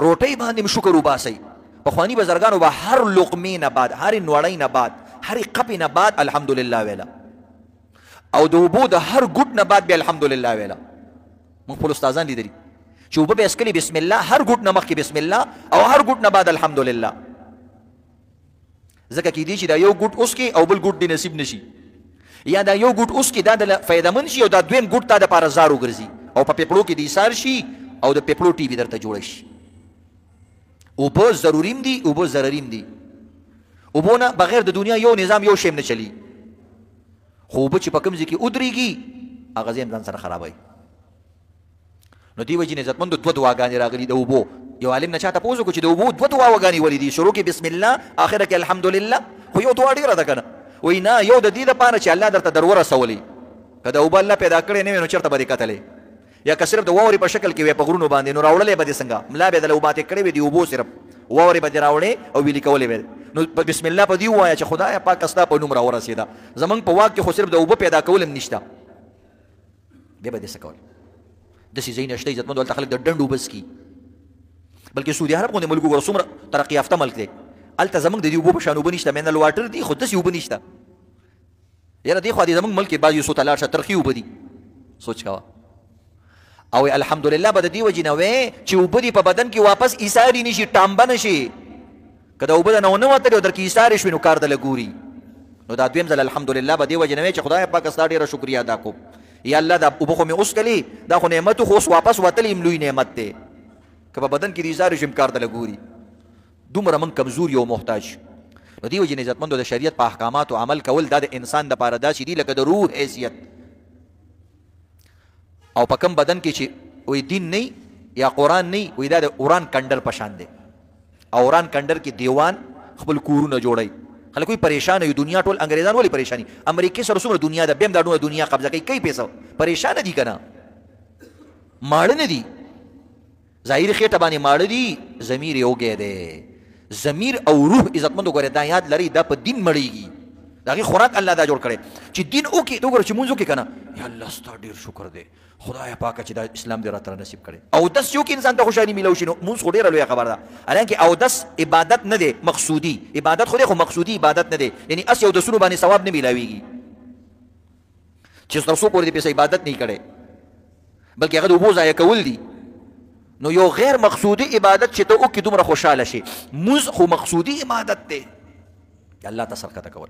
روټۍ باندې شکر وباسئ. پخواني بزرګانو به هر لقمې نه بعد، هر نوړۍ نه بعد، هر قپې نه بعد الحمدلله ویله، او د اوبو د هر ګوټ نه بعد به الحمدلله ویله. موږ خپل استادان لیدلي چې اوبه به اسکلي بسم الله، هر ګوټ نه مخکې بسم الله او هر ګوټ نه بعد الحمدلله. ځکه کیدای شي دا یو ګوټ اوس کې او بل ګوټ دې نصیب نشي، یا دا یو ګوټ اوس کې دا د فایدهمن شي او دا دویم ګوټ تا دپاره زار وګرځي او په پیپړو کې د ایثار شي او د پیپړو ټي وي درته جوړه شي. اوبه ضروریم دي، اوبه ضرریم دي. اوبو نه بغیر د دنیا یو نظام یو شی نه چلی، خو اوبه چې په کوم ځای کې ودرېږي هغه ځای هم ځان سره خرابوي. نو دې وجې نه عزتمندو دوه دعاګانې راغلي د اوبو. یو عالم نه چا تپوس وکړو چې د اوبو دوه دعاګانې ولې دي؟ شروع کې بسم الله، آخره کې الحمدلله. خو یو دعا ډېره ده که نه؟ وایي نه، یو د دې دپاره چې الله درته در ورسولي. که د اوبه الله پیدا کړی نه وي نو چېرته به دې کتلی، یا که صرف د واورې په شکل کې وی په غرونو باندې، نو راوړلی به دې څنګه؟ ملا به دله اوباتې کړې وي د اوبو، صرف واورې به دې راوړې او ویلي کولې به. نو بسم الله په دې ووایه چې خدایه پاکه ستا په نوم راورسېده. زمونږ په واک کې خو صرف د اوبه پیدا کول هم نشته، بیا به دې څه کول؟ داسې ځای نشته عزتمندو هلته خلک د ډنډ اوبه څکي. بلکې سعودي عرب غوندې ملک وګوره څومره ترقي یافته ملک دی، هلته زمونږ د دې اوبو په شان اوبه نشته. منرل واټر دي خو داسې اوبه نشته. یاره دې خوا دې زمونږ ملک کې بعض یو څو ته لاړ شه ترخي اوبه دي، سوچ کوه. او الحمدلله به د دې وجې نه وې چې اوبه دې په بدن کې واپس ایثاري نشي، ټامبه نشي. که د اوبه د نه ونه وتلې او در کې ایثارې شوې نو کار دله ګوري. نو دا دویم ځل الحمدلله به دې وجې نه وې چې خدای پاکه ستا ډېره شکریه ادا کوم. یا الله دا اوبه خو مې اوس کلي، دا خو نعمت خو اوس واپس وتلی هم لوی نعمت دی. که په بدن کې د ایثارې شي هم کار دله ګوري. دومره موږ کمزور یو محتاج. نو دې وجې نه عزتمندو د شریعت په احکاماتو عمل کول دا د انسان دپاره داسې دي لکه د روح حیثیت. او په کم بدن کې چې وی دین نه یا قرآن نه وی دا د اوران کندر په شان دی. اوران کندر کې دیوان خپل کورونه جوړوي. خلک وی پریشان یو دنیا ټول انګریزان ولې پریشانی؟ امریکې سره څومره دنیا ده، بیم دا ډونه دنیا قبضه کوي، کوي پیسه، پریشان دي که نه؟ ماړه نه دي، ظاهري خېټه باندې ماړه دي، ضمیر یې وږی دی. ضمیر او روح عزتمندو ګورې دا یاد لري دا په دین مړېږي. د هغې خوراک الله دا جوړ کړی چې دین وکړي. ته وګوره چې مونځ وکړي که نه، یا الله ستا ډېر شکر دی خدای پاکه چې دا اسلام دې راته نصیب کړی. اودس یو کې انسان ته خوشحالي میلاو شي نو مونځ خو ډېره لویه خبر ده. حالانکې اودس عبادت نه دی، مقصودي عبادت خو دی، خو مقصودي عبادت نه دی. یعنې اس یو اودسونو باندې ثواب نه میلاویږي چې تر څو پورې دې پیسه عبادت نه کړی، بلکې هغه د اوبو ضایع کول دي. نو یو غیر مقصودي عبادت چې ته وکړې دومره خوشحاله شي. مونځ خو مقصودي عبادت دی، الله ته سرکته کول.